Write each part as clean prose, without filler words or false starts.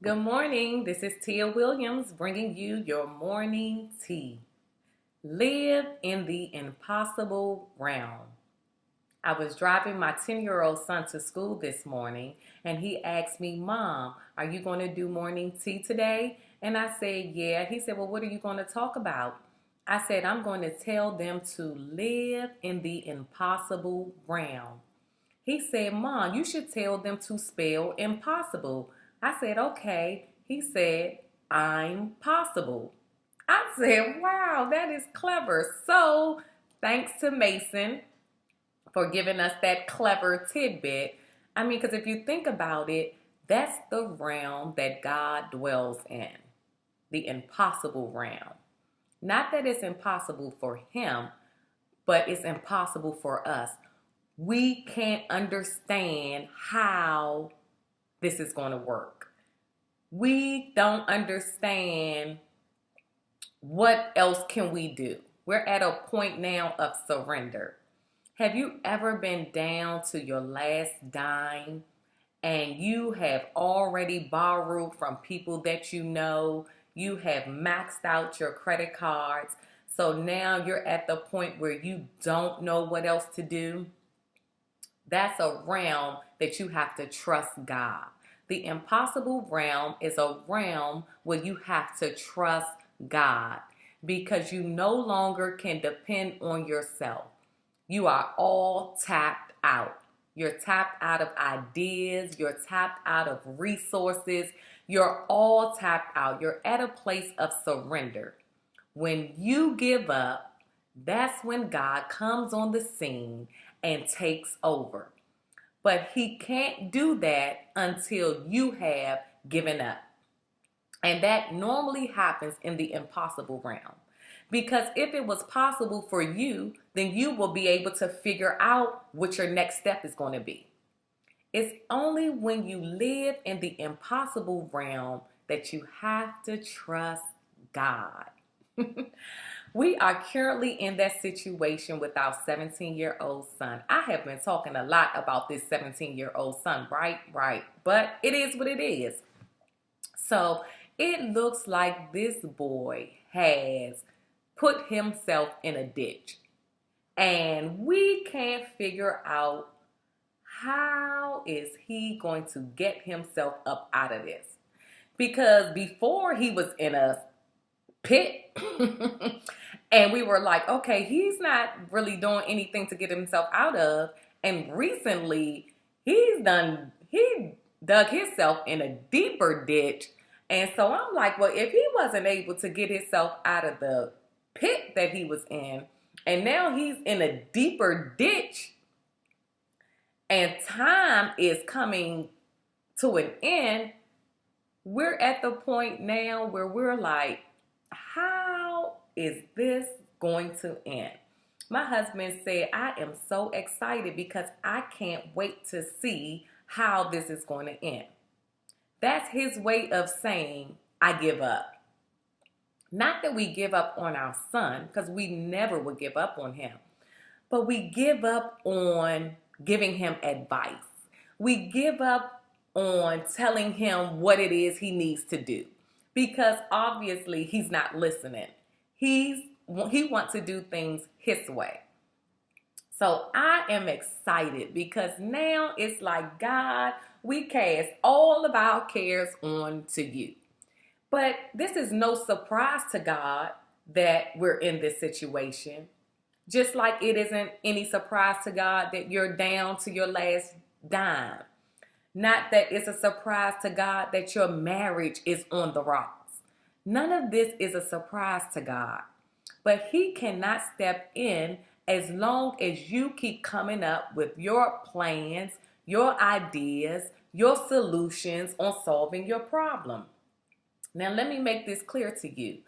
Good morning. This is Tia Williams bringing you your morning tea. Live in the impossible realm. I was driving my 10-year-old son to school this morning and he asked me, Mom, are you going to do morning tea today? And I said, Yeah. He said, Well, what are you going to talk about? I said, I'm going to tell them to live in the impossible realm. He said, Mom, you should tell them to spell impossible. I said, Okay. He said, I'm possible. I said, Wow, that is clever. So, thanks to Mason for giving us that clever tidbit. I mean, because if you think about it, that's the realm that God dwells in, the impossible realm. Not that it's impossible for Him, but it's impossible for us. We can't understand how this is going to work. We don't understand what else can we do. We're at a point now of surrender. Have you ever been down to your last dime and you have already borrowed from people that you know? You have maxed out your credit cards. So now you're at the point where you don't know what else to do. That's a realm that you have to trust God. The impossible realm is a realm where you have to trust God because you no longer can depend on yourself. You are all tapped out. You're tapped out of ideas. You're tapped out of resources. You're all tapped out. You're at a place of surrender. When you give up, that's when God comes on the scene and takes over. But He can't do that until you have given up. And that normally happens in the impossible realm. Because if it was possible for you, then you will be able to figure out what your next step is going to be. It's only when you live in the impossible realm that you have to trust God. We are currently in that situation with our 17-year-old son. I have been talking a lot about this 17-year-old son, right? Right. But it is what it is. So it looks like this boy has put himself in a ditch. And we can't figure out how is he going to get himself up out of this. Because before he was in a pit and we were like, okay, he's not really doing anything to get himself out of. And recently he dug himself in a deeper ditch. And so I'm like, well, if he wasn't able to get himself out of the pit that he was in, and now he's in a deeper ditch, and time is coming to an end, we're at the point now where we're like, how is this going to end? My husband said, I am so excited because I can't wait to see how this is going to end. That's his way of saying, I give up. Not that we give up on our son, because we never would give up on him, but we give up on giving him advice. We give up on telling him what it is he needs to do because obviously he's not listening. He wants to do things his way. So I am excited because now it's like, God, we cast all of our cares on to you. But this is no surprise to God that we're in this situation. Just like it isn't any surprise to God that you're down to your last dime. Not that it's a surprise to God that your marriage is on the rocks. None of this is a surprise to God. But He cannot step in as long as you keep coming up with your plans, your ideas, your solutions on solving your problem. Now, let me make this clear to you.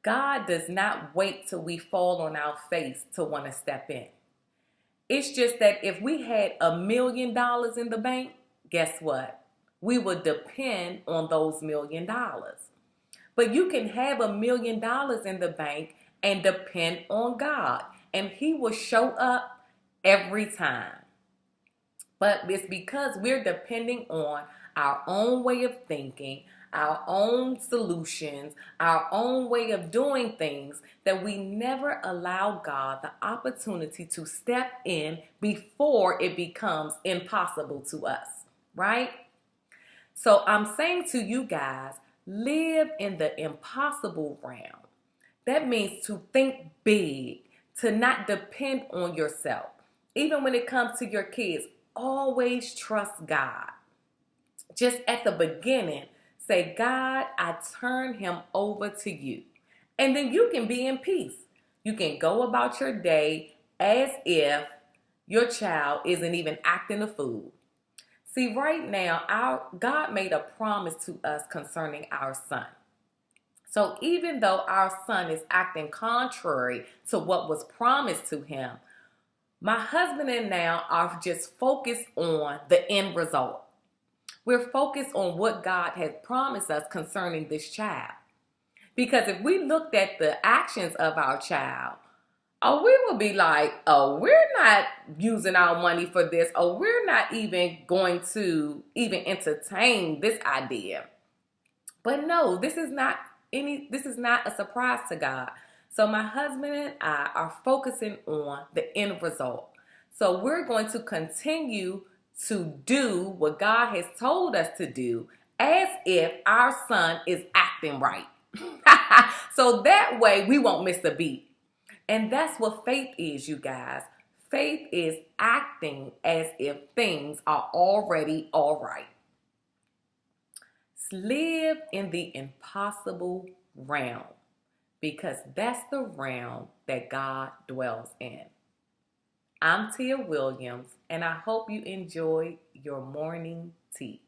God does not wait till we fall on our face to want to step in. It's just that if we had $1 million in the bank, guess what? We would depend on those $1 million. But you can have $1 million in the bank and depend on God, and He will show up every time. But it's because we're depending on our own way of thinking, our own solutions, our own way of doing things, that we never allow God the opportunity to step in before it becomes impossible to us, right? So I'm saying to you guys, live in the impossible realm. That means to think big, to not depend on yourself. Even when it comes to your kids, always trust God. Just at the beginning, say, God, I turn him over to you. And then you can be in peace. You can go about your day as if your child isn't even acting a fool. See, right now, God made a promise to us concerning our son. So even though our son is acting contrary to what was promised to him, my husband and now are just focused on the end result. We're focused on what God has promised us concerning this child. Because if we looked at the actions of our child, we would be like, we're not using our money for this, we're not even going to even entertain this idea. But no, this is not a surprise to God. So my husband and I are focusing on the end result. So we're going to continue to do what God has told us to do as if our son is acting right. So that way we won't miss a beat. And that's what faith is, you guys. Faith is acting as if things are already all right. Live in the impossible realm, because that's the realm that God dwells in. I'm Tia Williams, and I hope you enjoy your morning tea.